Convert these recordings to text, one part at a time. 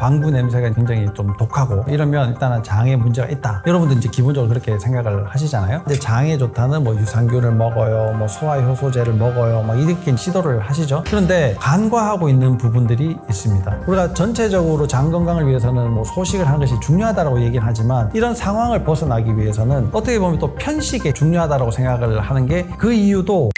방구 냄새가 굉장히 좀 독하고 이러면 일단은 장에 문제가 있다. 여러분들 이제 기본적으로 그렇게 생각을 하시잖아요. 근데 장에 좋다는 뭐 유산균을 먹어요, 뭐 소화효소제를 먹어요, 막 이렇게 시도를 하시죠. 그런데 간과하고 있는 부분들이 있습니다. 우리가 전체적으로 장 건강을 위해서는 뭐 소식을 하는 것이 중요하다고 얘기를 하지만 이런 상황을 벗어나기 위해서는 어떻게 보면 또 편식이 중요하다고 생각을 하는 게 그 이유도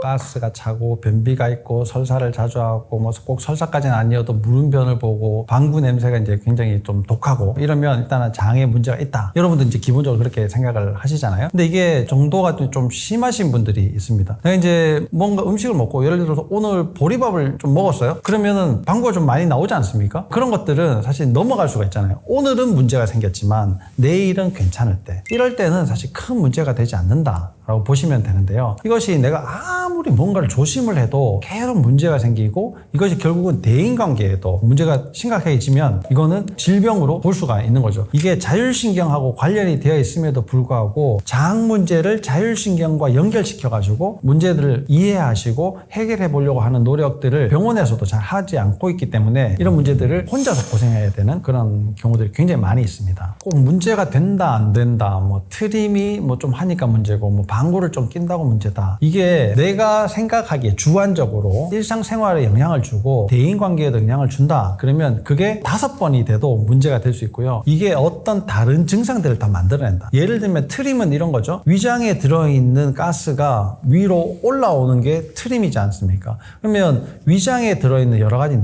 가스가 차고 변비가 있고 설사를 자주 하고 뭐 꼭 설사까지는 아니어도 물음변을 보고 방구 냄새가 이제 굉장히 좀 독하고 이러면 일단은 장에 문제가 있다. 여러분들 이제 기본적으로 그렇게 생각을 하시잖아요. 근데 이게 정도가 좀 심하신 분들이 있습니다. 내가 이제 뭔가 음식을 먹고 예를 들어서 오늘 보리밥을 좀 먹었어요. 그러면은 방구가 좀 많이 나오지 않습니까? 그런 것들은 사실 넘어갈 수가 있잖아요. 오늘은 문제가 생겼지만 내일은 괜찮을 때, 이럴 때는 사실 큰 문제가 되지 않는다 라고 보시면 되는데요. 이것이 내가 아무리 뭔가를 조심을 해도 계속 문제가 생기고 이것이 결국은 대인관계에도 문제가 심각해지면 이거는 질병으로 볼 수가 있는 거죠. 이게 자율신경하고 관련이 되어 있음에도 불구하고 장 문제를 자율신경과 연결시켜가지고 문제들을 이해하시고 해결해 보려고 하는 노력들을 병원에서도 잘 하지 않고 있기 때문에 이런 문제들을 혼자서 고생해야 되는 그런 경우들이 굉장히 많이 있습니다. 꼭 문제가 된다 안 된다, 뭐 트림이 뭐 좀 하니까 문제고 뭐 방구를 좀 낀다고 문제다. 이게 내가 생각하기에 주관적으로 일상생활에 영향을 주고 대인관계에도 영향을 준다. 그러면 그게 5번이 돼도 문제가 될 수 있고요. 이게 어떤 다른 증상들을 다 만들어낸다. 예를 들면 트림은 이런 거죠. 위장에 들어있는 가스가 위로 올라오는 게 트림이지 않습니까? 그러면 위장에 들어있는 여러 가지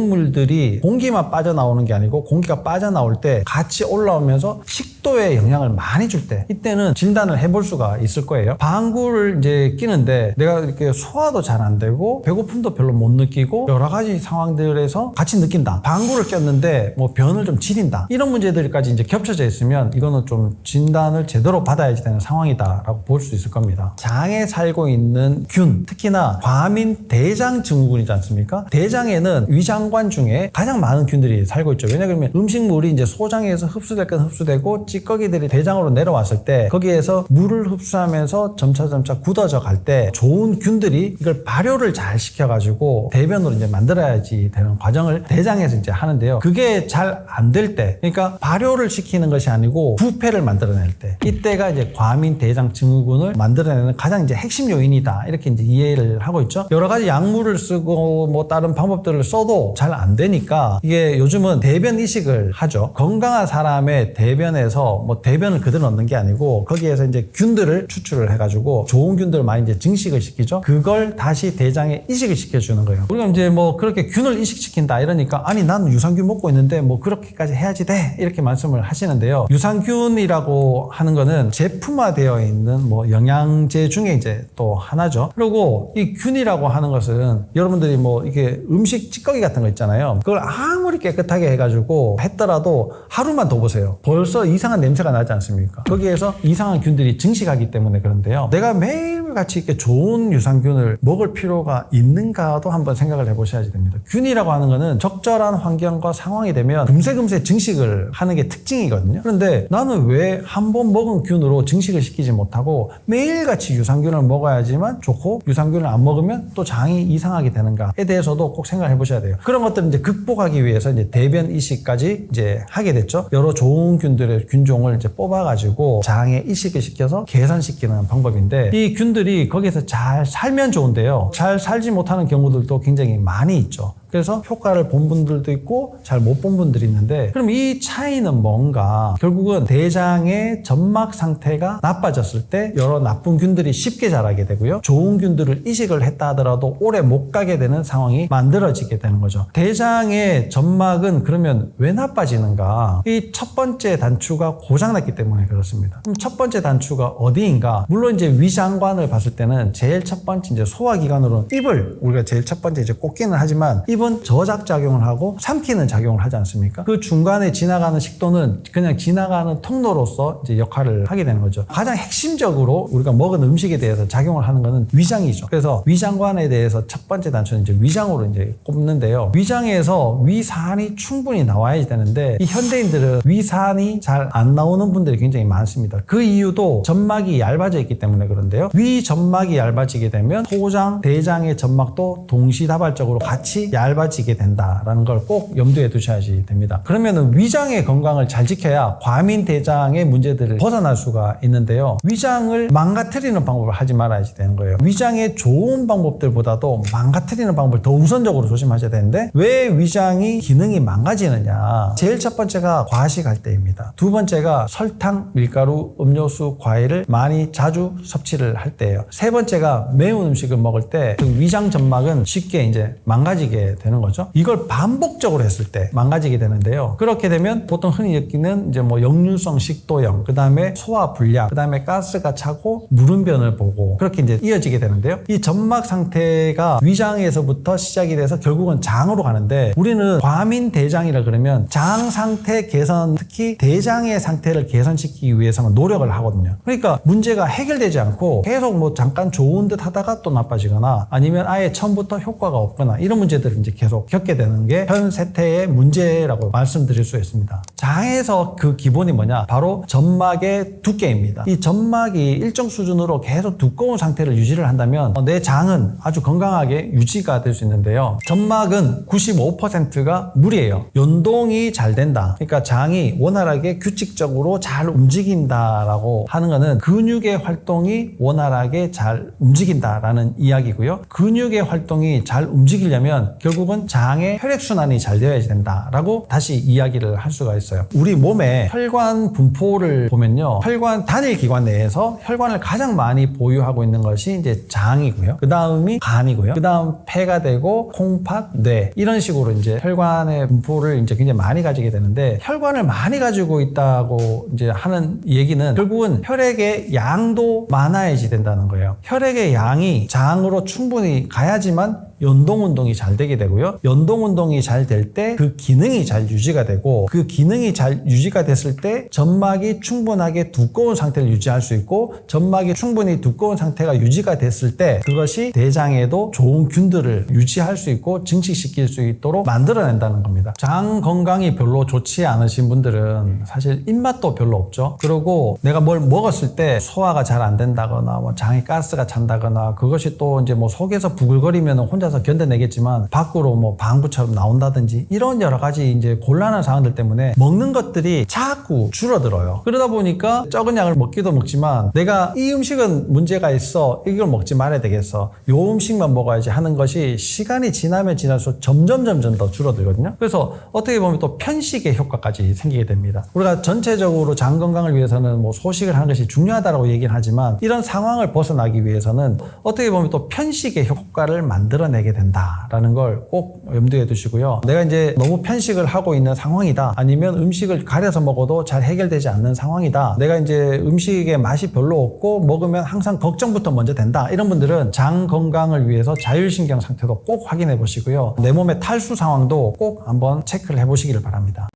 내용물들이 공기만 빠져나오는 게 아니고 공기가 빠져나올 때 같이 올라오면서 식도에 영향을 많이 줄 때, 이때는 진단을 해볼 수가 있을 거예요. 방구를 이제 끼는데 내가 이렇게 소화도 잘 안 되고 배고픔도 별로 못 느끼고 여러 가지 상황들에서 같이 느낀다. 방구를 꼈는데 뭐 변을 좀 지린다. 이런 문제들까지 이제 겹쳐져 있으면 이거는 좀 진단을 제대로 받아야지 되는 상황이다라고 볼 수 있을 겁니다. 장에 살고 있는 균, 특히나 과민 대장 증후군이지 않습니까? 대장에는 위장관 중에 가장 많은 균들이 살고 있죠. 왜냐하면 음식물이 이제 소장에서 흡수될 건 흡수되고 찌꺼기들이 대장으로 내려왔을 때 거기에서 물을 흡수하면서 점차 굳어져 갈 때 좋은 균들이 이걸 발효를 잘 시켜가지고 대변으로 이제 만들어야지 되는 과정을 대장에서 이제 하는데요. 그게 잘 안 될 때, 그러니까 발효를 시키는 것이 아니고 부패를 만들어낼 때, 이때가 이제 과민 대장 증후군을 만들어내는 가장 이제 핵심 요인이다. 이렇게 이제 이해를 하고 있죠. 여러 가지 약물을 쓰고 뭐 다른 방법들을 써도 잘 안 되니까 이게 요즘은 대변 이식을 하죠. 건강한 사람의 대변에서 뭐 대변을 그대로 넣는 게 아니고 거기에서 이제 균들을 추출을 해가지고 좋은 균들을 많이 이제 증식을 시키죠. 그걸 다시 대장에 이식을 시켜주는 거예요. 우리가 이제 뭐 그렇게 균을 이식시킨다 이러니까 아니 나는 유산균 먹고 있는데 뭐 그렇게까지 해야지 돼 이렇게 말씀을 하시는데요. 유산균이라고 하는 거는 제품화되어 있는 뭐 영양제 중에 이제 또 하나죠. 그리고 이 균이라고 하는 것은 여러분들이 뭐 이게 음식 찌꺼기 같은 거 있잖아요. 그걸 아무리 깨끗하게 해가지고 했더라도 하루만 더 보세요. 벌써 이상한 냄새가 나지 않습니까? 거기에서 이상한 균들이 증식하기 때문에 그런데요. 내가 매일같이 이렇게 좋은 유산균을 먹을 필요가 있는가도 한번 생각을 해보셔야지 됩니다. 균이라고 하는 거는 적절한 환경과 상황이 되면 금세 증식을 하는 게 특징이거든요. 그런데 나는 왜 한 번 먹은 균으로 증식을 시키지 못하고 매일같이 유산균을 먹어야지만 좋고 유산균을 안 먹으면 또 장이 이상하게 되는가에 대해서도 꼭 생각을 해보셔야 돼요. 그런 것들을 이제 극복하기 위해서 이제 대변 이식까지 이제 하게 됐죠. 여러 좋은 균들의 균종을 이제 뽑아가지고 장에 이식을 시켜서 개선시키는 방법인데 이 균들이 거기서 잘 살면 좋은데요. 잘 살지 못하는 경우들도 굉장히 많이 있죠. 그래서 효과를 본 분들도 있고 잘 못 본 분들이 있는데 그럼 이 차이는 뭔가? 결국은 대장의 점막 상태가 나빠졌을 때 여러 나쁜 균들이 쉽게 자라게 되고요. 좋은 균들을 이식을 했다 하더라도 오래 못 가게 되는 상황이 만들어지게 되는 거죠. 대장의 점막은 그러면 왜 나빠지는가? 이 첫 번째 단추가 고장났기 때문에 그렇습니다. 그럼 첫 번째 단추가 어디인가? 물론 이제 위장관을 봤을 때는 제일 첫 번째 이제 소화기관으로는 입을 우리가 제일 첫 번째 이제 꼽기는 하지만 입은 흡입은 저작 작용을 하고 삼키는 작용을 하지 않습니까? 그 중간에 지나가는 식도는 그냥 지나가는 통로로서 이제 역할을 하게 되는 거죠. 가장 핵심적으로 우리가 먹은 음식에 대해서 작용을 하는 것은 위장이죠. 그래서 위장관에 대해서 첫 번째 단초는 이제 위장으로 이제 꼽는데요. 위장에서 위산이 충분히 나와야 되는데 이 현대인들은 위산이 잘 안 나오는 분들이 굉장히 많습니다. 그 이유도 점막이 얇아져 있기 때문에 그런데요. 위 점막이 얇아지게 되면 소장, 대장의 점막도 동시다발적으로 같이 얇아지게 된다라는 걸 꼭 염두에 두셔야지 됩니다. 그러면은 위장의 건강을 잘 지켜야 과민 대장의 문제들을 벗어날 수가 있는데요. 위장을 망가뜨리는 방법을 하지 말아야지 되는 거예요. 위장의 좋은 방법들보다도 망가뜨리는 방법을 더 우선적으로 조심하셔야 되는데 왜 위장이 기능이 망가지느냐? 제일 첫 번째가 과식할 때입니다. 두 번째가 설탕, 밀가루, 음료수, 과일을 많이 자주 섭취를 할 때예요. 세 번째가 매운 음식을 먹을 때 그 위장 점막은 쉽게 이제 망가지게 되는 거죠. 이걸 반복적으로 했을 때 망가지게 되는데요. 그렇게 되면 보통 흔히 느끼는 이제 뭐 역류성 식도염, 그 다음에 소화 불량, 그 다음에 가스가 차고 물음변을 보고 그렇게 이제 이어지게 되는데요. 이 점막 상태가 위장에서부터 시작이 돼서 결국은 장으로 가는데 우리는 과민 대장이라 그러면 장 상태 개선, 특히 대장의 상태를 개선시키기 위해서는 노력을 하거든요. 그러니까 문제가 해결되지 않고 계속 뭐 잠깐 좋은 듯 하다가 또 나빠지거나 아니면 아예 처음부터 효과가 없거나 이런 문제들을 이제 계속 겪게 되는 게 현 세태의 문제라고 말씀드릴 수 있습니다. 장에서 그 기본이 뭐냐? 바로 점막의 두께입니다. 이 점막이 일정 수준으로 계속 두꺼운 상태를 유지를 한다면 내 장은 아주 건강하게 유지가 될 수 있는데요. 점막은 95%가 물이에요. 연동이 잘 된다. 그러니까 장이 원활하게 규칙적으로 잘 움직인다라고 하는 거는 근육의 활동이 원활하게 잘 움직인다라는 이야기고요. 근육의 활동이 잘 움직이려면 결국은 장의 혈액순환이 잘 되어야 된다라고 다시 이야기를 할 수가 있어요. 우리 몸의 혈관 분포를 보면요. 혈관 단일 기관 내에서 혈관을 가장 많이 보유하고 있는 것이 이제 장이고요. 그 다음이 간이고요. 그 다음 폐가 되고 콩팥, 뇌 이런 식으로 이제 혈관의 분포를 이제 굉장히 많이 가지게 되는데 혈관을 많이 가지고 있다고 이제 하는 얘기는 결국은 혈액의 양도 많아야지 된다는 거예요. 혈액의 양이 장으로 충분히 가야지만 연동운동이 잘 되게 되고요. 연동운동이 잘 될 때 그 기능이 잘 유지가 되고 그 기능이 잘 유지가 됐을 때 점막이 충분하게 두꺼운 상태를 유지할 수 있고 점막이 충분히 두꺼운 상태가 유지가 됐을 때 그것이 대장에도 좋은 균들을 유지할 수 있고 증식시킬 수 있도록 만들어낸다는 겁니다. 장 건강이 별로 좋지 않으신 분들은 사실 입맛도 별로 없죠. 그리고 내가 뭘 먹었을 때 소화가 잘 안 된다거나 뭐 장에 가스가 찬다거나 그것이 또 이제 뭐 속에서 부글거리면 혼자서 견뎌내겠지만 밖으로 뭐 방구처럼 나온다든지 이런 여러 가지 이제 곤란한 상황들 때문에 먹는 것들이 자꾸 줄어들어요. 그러다 보니까 적은 양을 먹기도 먹지만 내가 이 음식은 문제가 있어 이걸 먹지 말아야 되겠어 요 음식만 먹어야지 하는 것이 시간이 지나면 지날수록 점점 더 줄어들거든요. 그래서 어떻게 보면 또 편식의 효과까지 생기게 됩니다. 우리가 전체적으로 장 건강을 위해서는 뭐 소식을 하는 것이 중요하다고 얘기는 하지만 이런 상황을 벗어나기 위해서는 어떻게 보면 또 편식의 효과를 만들어내게 된다라는 걸 꼭 염두에 두시고요. 내가 이제 너무 편식을 하고 있는 상황이다. 아니면 음식을 가려서 먹어도 잘 해결되지 않는 상황이다. 내가 이제 음식의 맛이 별로 없고 먹으면 항상 걱정부터 먼저 된다. 이런 분들은 장 건강을 위해서 자율신경 상태도 꼭 확인해 보시고요. 내 몸의 탈수 상황도 꼭 한번 체크를 해 보시기를 바랍니다.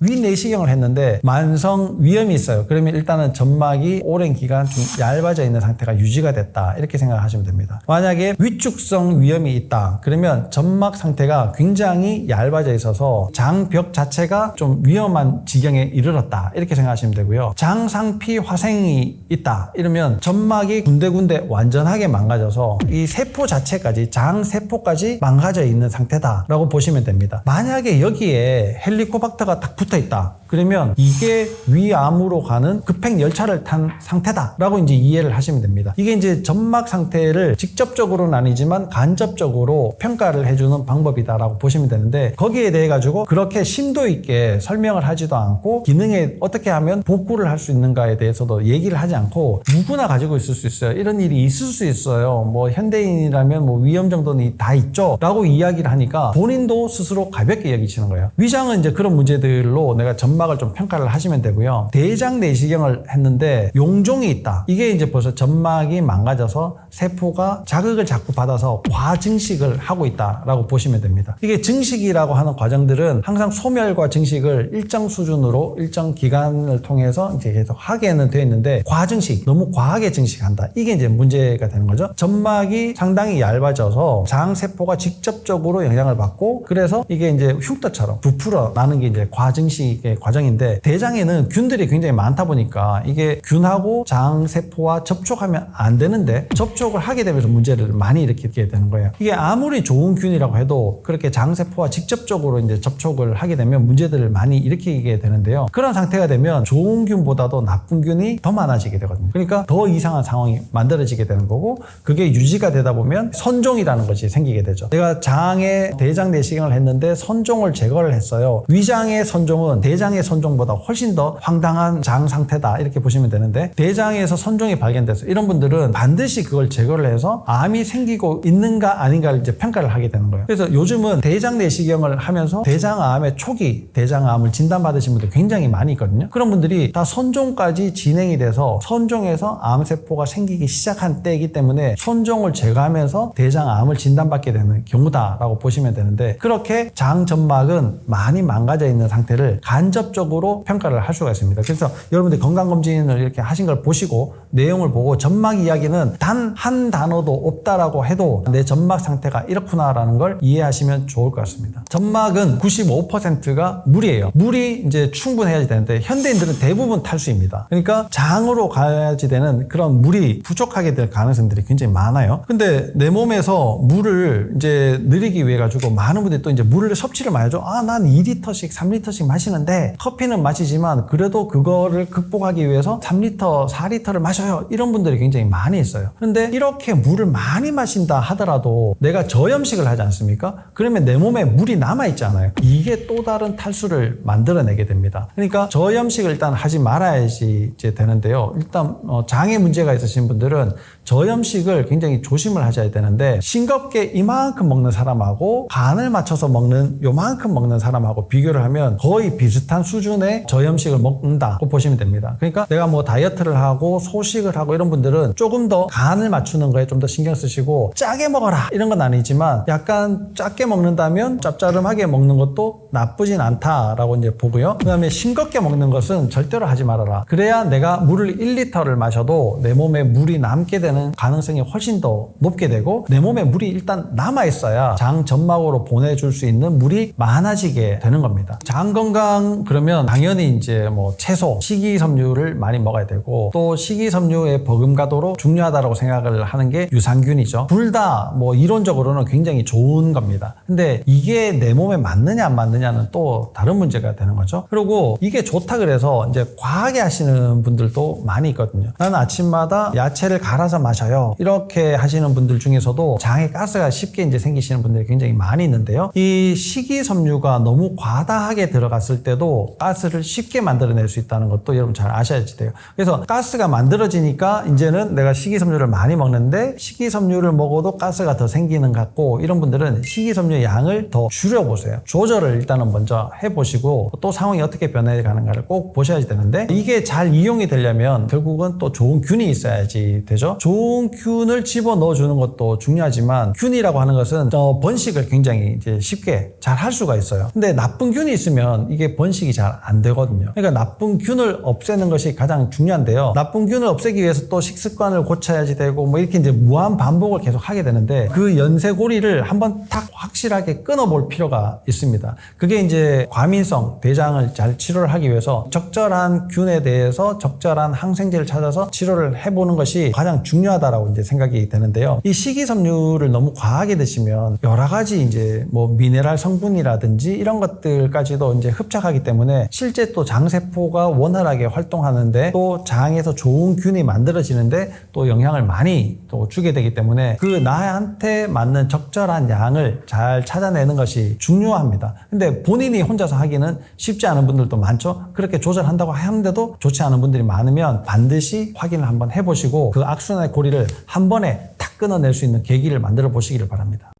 위내시경을 했는데 만성 위염이 있어요. 그러면 일단은 점막이 오랜 기간 좀 얇아져 있는 상태가 유지가 됐다. 이렇게 생각하시면 됩니다. 만약에 위축성 위염이 있다. 그러면 점막 상태가 굉장히 얇아져 있어서 장벽 자체가 좀 위험한 지경에 이르렀다. 이렇게 생각하시면 되고요. 장상피 화생이 있다. 이러면 점막이 군데군데 완전하게 망가져서 이 세포 자체까지 장세포까지 망가져 있는 상태다라고 보시면 됩니다. 만약에 여기에 헬리코박터가 딱 붙어 있다. 그러면 이게 위암으로 가는 급행 열차를 탄 상태다라고 이제 이해를 하시면 됩니다. 이게 이제 점막 상태를 직접적으로는 아니지만 간접적으로 평가를 해주는 방법이다라고 보시면 되는데 거기에 대해 가지고 그렇게 심도 있게 설명을 하지도 않고 기능에 어떻게 하면 복구를 할 수 있는가에 대해서도 얘기를 하지 않고 누구나 가지고 있을 수 있어요. 이런 일이 있을 수 있어요. 뭐 현대인이라면 뭐 위험 정도는 다 있죠. 라고 이야기를 하니까 본인도 스스로 가볍게 여기시는 거예요. 위장은 이제 그런 문제들로 상태별로 내가 점막을 좀 평가를 하시면 되고요. 대장 내시경을 했는데 용종이 있다. 이게 이제 벌써 점막이 망가져서 세포가 자극을 자꾸 받아서 과증식을 하고 있다라고 보시면 됩니다. 이게 증식이라고 하는 과정들은 항상 소멸과 증식을 일정 수준으로 일정 기간을 통해서 이제 계속 하게는 되어 있는데 과증식, 너무 과하게 증식한다. 이게 이제 문제가 되는 거죠. 점막이 상당히 얇아져서 장세포가 직접적으로 영향을 받고 그래서 이게 이제 흉터처럼 부풀어 나는 게 이제 과증식의 과정인데 대장에는 균들이 굉장히 많다 보니까 이게 균하고 장세포와 접촉하면 안 되는데 접촉을 하게 되면서 문제를 많이 일으키게 되는 거예요. 이게 아무리 좋은 균이라고 해도 그렇게 장세포와 직접적으로 이제 접촉을 하게 되면 문제들을 많이 일으키게 되는데요. 그런 상태가 되면 좋은 균보다도 나쁜 균이 더 많아지게 되거든요. 그러니까 더 이상한 상황이 만들어지게 되는 거고 그게 유지가 되다 보면 선종이라는 것이 생기게 되죠. 내가 장에 대장 내시경을 했는데 선종을 제거를 했어요. 위장의 선종은 대장의 선종보다 훨씬 더 황당한 장 상태다 이렇게 보시면 되는데 대장에서 선종이 발견돼서 이런 분들은 반드시 그걸 제거를 해서 암이 생기고 있는가 아닌가를 이제 평가를 하게 되는 거예요. 그래서 요즘은 대장 내시경을 하면서 대장암의 초기 대장암을 진단받으신 분들 굉장히 많이 있거든요. 그런 분들이 다 선종까지 진행이 돼서 선종에서 암세포가 생기기 시작한 때이기 때문에 선종을 제거하면서 대장암을 진단받게 되는 경우다라고 보시면 되는데 그렇게 장점막은 많이 망가져 있는 상태를 간접적으로 평가를 할 수가 있습니다. 그래서 여러분들 건강검진을 이렇게 하신 걸 보시고 내용을 보고 점막 이야기는 단 한 단어도 없다라고 해도 내 점막 상태가 이렇구나라는 걸 이해하시면 좋을 것 같습니다. 점막은 95%가 물이에요. 물이 이제 충분해야지 되는데 현대인들은 대부분 탈수입니다. 그러니까 장으로 가야지 되는 그런 물이 부족하게 될 가능성들이 굉장히 많아요. 근데 내 몸에서 물을 이제 늘리기 위해 가지고 많은 분들이 또 이제 물을 섭취를 많이 하죠. 난 2리터씩 3리터씩 마시는데 커피는 마시지만 그래도 그거를 극복하기 위해서 3리터 4리터를 마셔요. 이런 분들이 굉장히 많이 있어요. 근데 이렇게 물을 많이 마신다 하더라도 내가 저염식을 하지 않습니까? 그러면 내 몸에 물이 남아있잖아요. 이게 또 다른 탈수를 만들어내게 됩니다. 그러니까 저염식을 일단 하지 말아야지 이제 되는데요. 일단 장에 문제가 있으신 분들은 저염식을 굉장히 조심을 하셔야 되는데 싱겁게 이만큼 먹는 사람하고 간을 맞춰서 먹는 요만큼 먹는 사람하고 비교를 하면 거의 비슷한 수준의 저염식을 먹는다고 보시면 됩니다. 그러니까 내가 뭐 다이어트를 하고 소식을 하고 이런 분들은 조금 더 간을 맞추는 거에 좀 더 신경 쓰시고 짜게 먹어라 이런 건 아니지만 약간 작게 먹는다면 짭짤하게 먹는 것도 나쁘진 않다라고 이제 보고요. 그 다음에 싱겁게 먹는 것은 절대로 하지 말아라. 그래야 내가 물을 1리터를 마셔도 내 몸에 물이 남게 되는 가능성이 훨씬 더 높게 되고 내 몸에 물이 일단 남아있어야 장 점막으로 보내줄 수 있는 물이 많아지게 되는 겁니다. 장 건강 그러면 당연히 이제 뭐 채소, 식이섬유를 많이 먹어야 되고 또 식이섬유의 버금가도로 중요하다고 생각을 하는 게 유산균이죠. 둘 다 뭐 이론적으로는 굉장히 좋은 겁니다. 근데 이게 내 몸에 맞느냐 안 맞느냐는 또 다른 문제가 되는 거죠. 그리고 이게 좋다 그래서 이제 과하게 하시는 분들도 많이 있거든요. 나는 아침마다 야채를 갈아서 마셔요. 이렇게 하시는 분들 중에서도 장에 가스가 쉽게 이제 생기시는 분들이 굉장히 많이 있는데요. 이 식이섬유가 너무 과다하게 들어갔을 때도 가스를 쉽게 만들어낼 수 있다는 것도 여러분 잘 아셔야지 돼요. 그래서 가스가 만들어지니까 이제는 내가 식이섬유를 많이 먹는데 식이섬유를 먹어도 가스가 더 생기는 것 같고 이런 분들은 식이섬유의 양을 더 줄여보세요. 조절을 일단은 먼저 해보시고 또 상황이 어떻게 변해가는가를 꼭 보셔야지 되는데 이게 잘 이용이 되려면 결국은 또 좋은 균이 있어야지 되죠. 좋은 균을 집어넣어 주는 것도 중요하지만 균이라고 하는 것은 번식을 굉장히 이제 쉽게 잘 할 수가 있어요. 근데 나쁜 균이 있으면 이게 번식이 잘 안 되거든요. 그러니까 나쁜 균을 없애는 것이 가장 중요한데요. 나쁜 균을 없애기 위해서 또 식습관을 고쳐야지 되고 뭐 이렇게 이제 무한 반복을 계속 하게 되는데 그 연쇄고리를 한번 탁 확실하게 끊어볼 필요가 있습니다. 그게 이제 과민성 대장을 잘 치료를 하기 위해서 적절한 균에 대해서 적절한 항생제를 찾아서 치료를 해보는 것이 가장 중요하다라고 이제 생각이 되는데요. 이 식이섬유를 너무 과하게 드시면 여러 가지 이제 뭐 미네랄 성분이라든지 이런 것들까지도 이제 흡착하기 때문에 실제 또 장세포가 원활하게 활동하는데 또 장에서 좋은 균이 만들어지는데 또 영향을 많이 또 주게 되기 때문에 그 나한테 맞는 적절한 양을 잘 찾아내는 것이 중요합니다. 근데 본인이 혼자서 하기는 쉽지 않은 분들도 많죠. 그렇게 조절한다고 하는데도 좋지 않은 분들이 많으면 반드시 확인을 한번 해보시고 그 악순환의 고리를 한 번에 탁 끊어낼 수 있는 계기를 만들어 보시기를 바랍니다.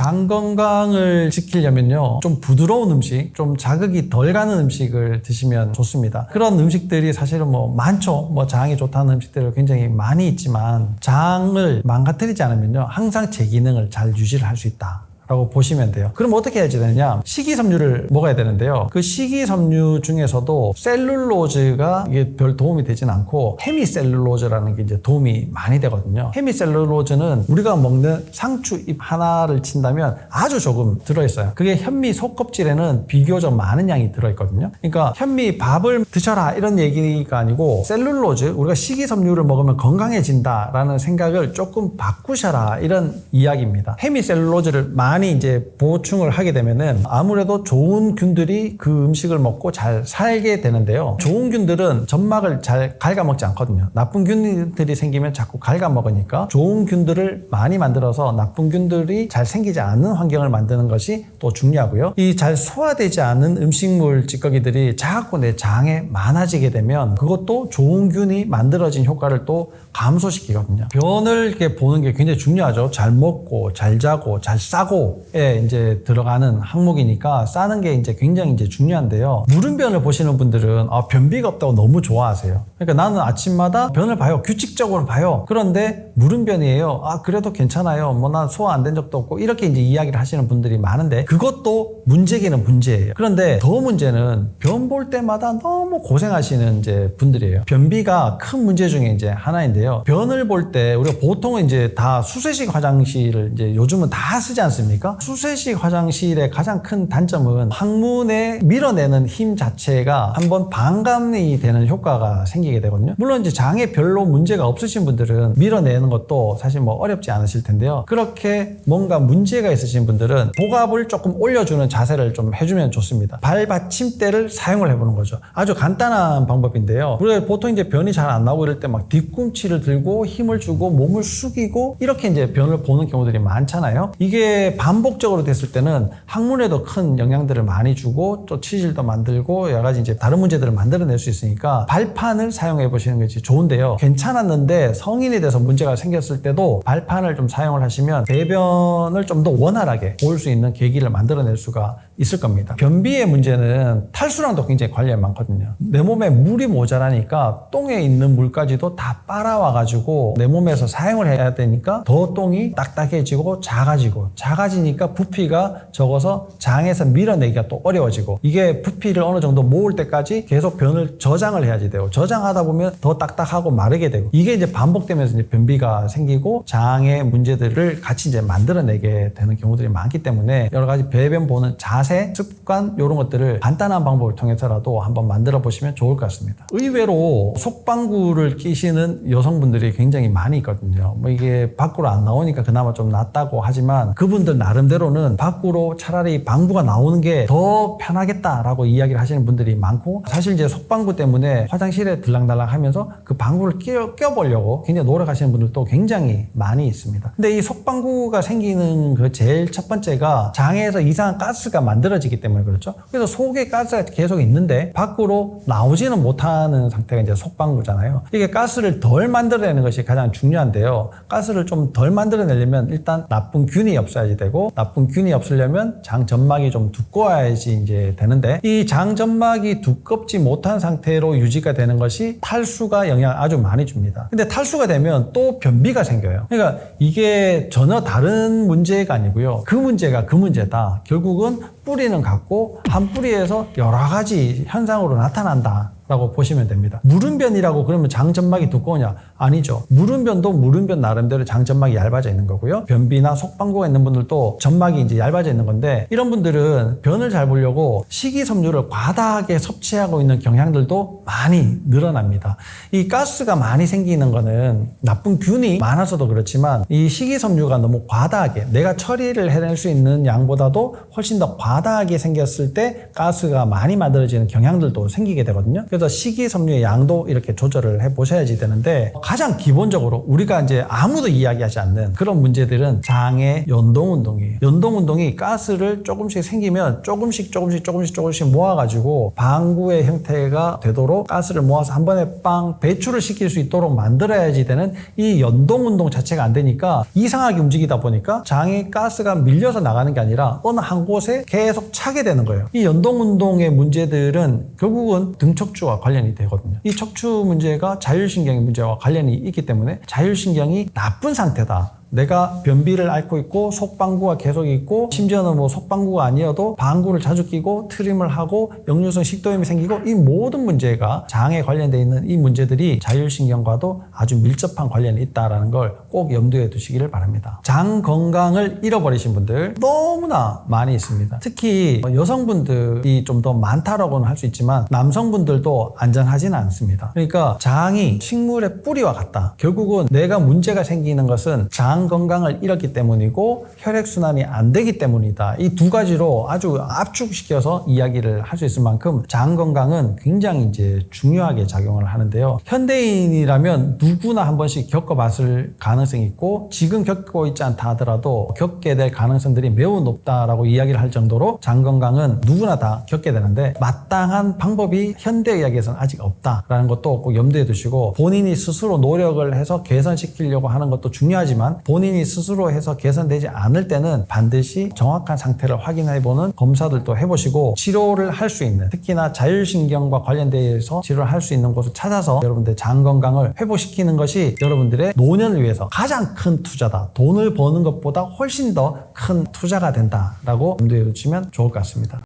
장 건강을 지키려면요, 좀 부드러운 음식, 좀 자극이 덜 가는 음식을 드시면 좋습니다. 그런 음식들이 사실은 뭐 많죠. 뭐 장이 좋다는 음식들이 굉장히 많이 있지만 장을 망가뜨리지 않으면요, 항상 제 기능을 잘 유지를 할 수 있다 라고 보시면 돼요. 그럼 어떻게 해야지 되느냐? 식이섬유를 먹어야 되는데요. 그 식이섬유 중에서도 셀룰로즈가 이게 별 도움이 되진 않고 헤미셀룰로즈라는 게 이제 도움이 많이 되거든요. 헤미셀룰로즈는 우리가 먹는 상추 잎 하나를 친다면 아주 조금 들어있어요. 그게 현미 속껍질에는 비교적 많은 양이 들어있거든요. 그러니까 현미 밥을 드셔라 이런 얘기가 아니고 셀룰로즈, 우리가 식이섬유를 먹으면 건강해진다라는 생각을 조금 바꾸셔라 이런 이야기입니다. 헤미셀룰로즈를 많이 이제 보충을 하게 되면은 아무래도 좋은 균들이 그 음식을 먹고 잘 살게 되는데요. 좋은 균들은 점막을 잘 갉아먹지 않거든요. 나쁜 균들이 생기면 자꾸 갉아먹으니까 좋은 균들을 많이 만들어서 나쁜 균들이 잘 생기지 않는 환경을 만드는 것이 또 중요하고요. 이 잘 소화되지 않은 음식물 찌꺼기들이 자꾸 내 장에 많아지게 되면 그것도 좋은 균이 만들어진 효과를 또 감소시키거든요. 변을 이렇게 보는 게 굉장히 중요하죠. 잘 먹고 잘 자고 잘 싸고에 이제 들어가는 항목이니까 싸는 게 이제 굉장히 이제 중요한데요. 무름변을 보시는 분들은 변비가 없다고 너무 좋아하세요. 그러니까 나는 아침마다 변을 봐요. 규칙적으로 봐요. 그런데 무름변이에요. 그래도 괜찮아요. 뭐 난 소화 안 된 적도 없고 이렇게 이제 이야기를 하시는 분들이 많은데 그것도 문제기는 문제예요. 그런데 더 문제는 변 볼 때마다 너무 고생하시는 이제 분들이에요. 변비가 큰 문제 중에 이제 하나인데요. 변을 볼 때 우리가 보통은 이제 다 수세식 화장실을 이제 요즘은 다 쓰지 않습니까? 수세식 화장실의 가장 큰 단점은 항문에 밀어내는 힘 자체가 한번 반감이 되는 효과가 생기게 되거든요. 물론 이제 장에 별로 문제가 없으신 분들은 밀어내는 것도 사실 뭐 어렵지 않으실 텐데요. 그렇게 뭔가 문제가 있으신 분들은 복압을 조금 올려주는 자세를 좀 해주면 좋습니다. 발 받침대를 사용을 해보는 거죠. 아주 간단한 방법인데요. 우리가 보통 이제 변이 잘 안 나오고 이럴 때 막 뒤꿈치를 들고 힘을 주고 몸을 숙이고 이렇게 이제 변을 보는 경우들이 많잖아요. 이게 반복적으로 됐을 때는 항문에도 큰 영향들을 많이 주고 또 치질도 만들고 여러 가지 이제 다른 문제들을 만들어낼 수 있으니까 발판을 사용해 보시는 것이 좋은데요. 괜찮았는데 성인이 돼서 문제가 생겼을 때도 발판을 좀 사용을 하시면 배변을 좀 더 원활하게 볼 수 있는 계기를 만들어낼 수가 있을 겁니다. 변비의 문제는 탈수랑도 굉장히 관련이 많거든요. 내 몸에 물이 모자라니까 똥에 있는 물까지도 다 빨아와가지고 내 몸에서 사용을 해야 되니까 더 똥이 딱딱해지고 작아지니까 부피가 적어서 장에서 밀어내기가 또 어려워지고 이게 부피를 어느 정도 모을 때까지 계속 변을 저장을 해야지 돼요. 저장하다 보면 더 딱딱하고 마르게 되고 이게 이제 반복되면서 이제 변비가 생기고 장의 문제들을 같이 이제 만들어내게 되는 경우들이 많기 때문에 여러 가지 배변 보는 자세, 습관 이런 것들을 간단한 방법을 통해서라도 한번 만들어 보시면 좋을 것 같습니다. 의외로 속방구를 끼시는 여성분들이 굉장히 많이 있거든요. 뭐 이게 밖으로 안 나오니까 그나마 좀 낫다고 하지만 그분들 나름대로는 밖으로 차라리 방구가 나오는 게 더 편하겠다라고 이야기를 하시는 분들이 많고 사실 이제 속방구 때문에 화장실에 들락날락 하면서 그 방구를 껴보려고 굉장히 노력하시는 분들도 굉장히 많이 있습니다. 근데 이 속방구가 생기는 그 제일 첫 번째가 장에서 이상한 가스가 만들어지기 때문에 그렇죠. 그래서 속에 가스가 계속 있는데 밖으로 나오지는 못하는 상태가 이제 속방구잖아요. 이게 가스를 덜 만들어내는 것이 가장 중요한데요. 가스를 좀 덜 만들어내려면 일단 나쁜 균이 없어야지 되고 나쁜 균이 없으려면 장 점막이 좀 두꺼워야지 이제 되는데 이 장 점막이 두껍지 못한 상태로 유지가 되는 것이 탈수가 영향을 아주 많이 줍니다. 근데 탈수가 되면 또 변비가 생겨요. 그러니까 이게 전혀 다른 문제가 아니고요. 그 문제가 그 문제다. 결국은 뿌리는 같고 한 뿌리에서 여러 가지 현상으로 나타난다 라고 보시면 됩니다. 무름변이라고 그러면 장점막이 두꺼우냐? 아니죠. 무름변도 무름변 나름대로 장점막이 얇아져 있는 거고요. 변비나 속방구가 있는 분들도 점막이 이제 얇아져 있는 건데 이런 분들은 변을 잘 보려고 식이섬유를 과다하게 섭취하고 있는 경향들도 많이 늘어납니다. 이 가스가 많이 생기는 거는 나쁜 균이 많아서도 그렇지만 이 식이섬유가 너무 과다하게 내가 처리를 해낼 수 있는 양보다도 훨씬 더 과다하게 생겼을 때 가스가 많이 만들어지는 경향들도 생기게 되거든요. 그래서 그래서 식이섬유의 양도 이렇게 조절을 해 보셔야지 되는데, 가장 기본적으로 우리가 이제 아무도 이야기하지 않는 그런 문제들은 장의 연동운동이에요. 연동운동이 가스를 조금씩 생기면 조금씩 모아가지고 방구의 형태가 되도록 가스를 모아서 한 번에 빵 배출을 시킬 수 있도록 만들어야지 되는 이 연동운동 자체가 안 되니까 이상하게 움직이다 보니까 장에 가스가 밀려서 나가는 게 아니라 어느 한 곳에 계속 차게 되는 거예요. 이 연동운동의 문제들은 결국은 등척추와 관련이 되거든요. 이 척추 문제가 자율신경의 문제와 관련이 있기 때문에 자율신경이 나쁜 상태다. 내가 변비를 앓고 있고 속방구가 계속 있고 심지어는 뭐 속방구가 아니어도 방구를 자주 끼고 트림을 하고 역류성 식도염이 생기고, 이 모든 문제가 장에 관련되어 있는 이 문제들이 자율신경과도 아주 밀접한 관련이 있다는 걸 꼭 염두에 두시기를 바랍니다. 장 건강을 잃어버리신 분들 너무나 많이 있습니다. 특히 여성분들이 좀 더 많다라고는 할 수 있지만 남성분들도 안전하지는 않습니다. 그러니까 장이 식물의 뿌리와 같다. 결국은 내가 문제가 생기는 것은 장 건강을 잃었기 때문이고 혈액순환이 안 되기 때문이다. 이 두 가지로 아주 압축시켜서 이야기를 할 수 있을 만큼 장 건강은 굉장히 이제 중요하게 작용을 하는데요. 현대인이라면 누구나 한 번씩 겪어봤을 가능성이 있고, 지금 겪고 있지 않다 하더라도 겪게 될 가능성들이 매우 높다라고 이야기를 할 정도로 장 건강은 누구나 다 겪게 되는데, 마땅한 방법이 현대의학에서는 아직 없다라는 것도 꼭 염두에 두시고, 본인이 스스로 노력을 해서 개선시키려고 하는 것도 중요하지만 본인이 스스로 해서 개선되지 않을 때는 반드시 정확한 상태를 확인해보는 검사들도 해보시고, 치료를 할 수 있는, 특히나 자율신경과 관련돼서 치료를 할 수 있는 곳을 찾아서 여러분들 장 건강을 회복시키는 것이 여러분들의 노년을 위해서 가장 큰 투자다. 돈을 버는 것보다 훨씬 더 큰 투자가 된다라고 염두에 두시면 좋을 것 같습니다.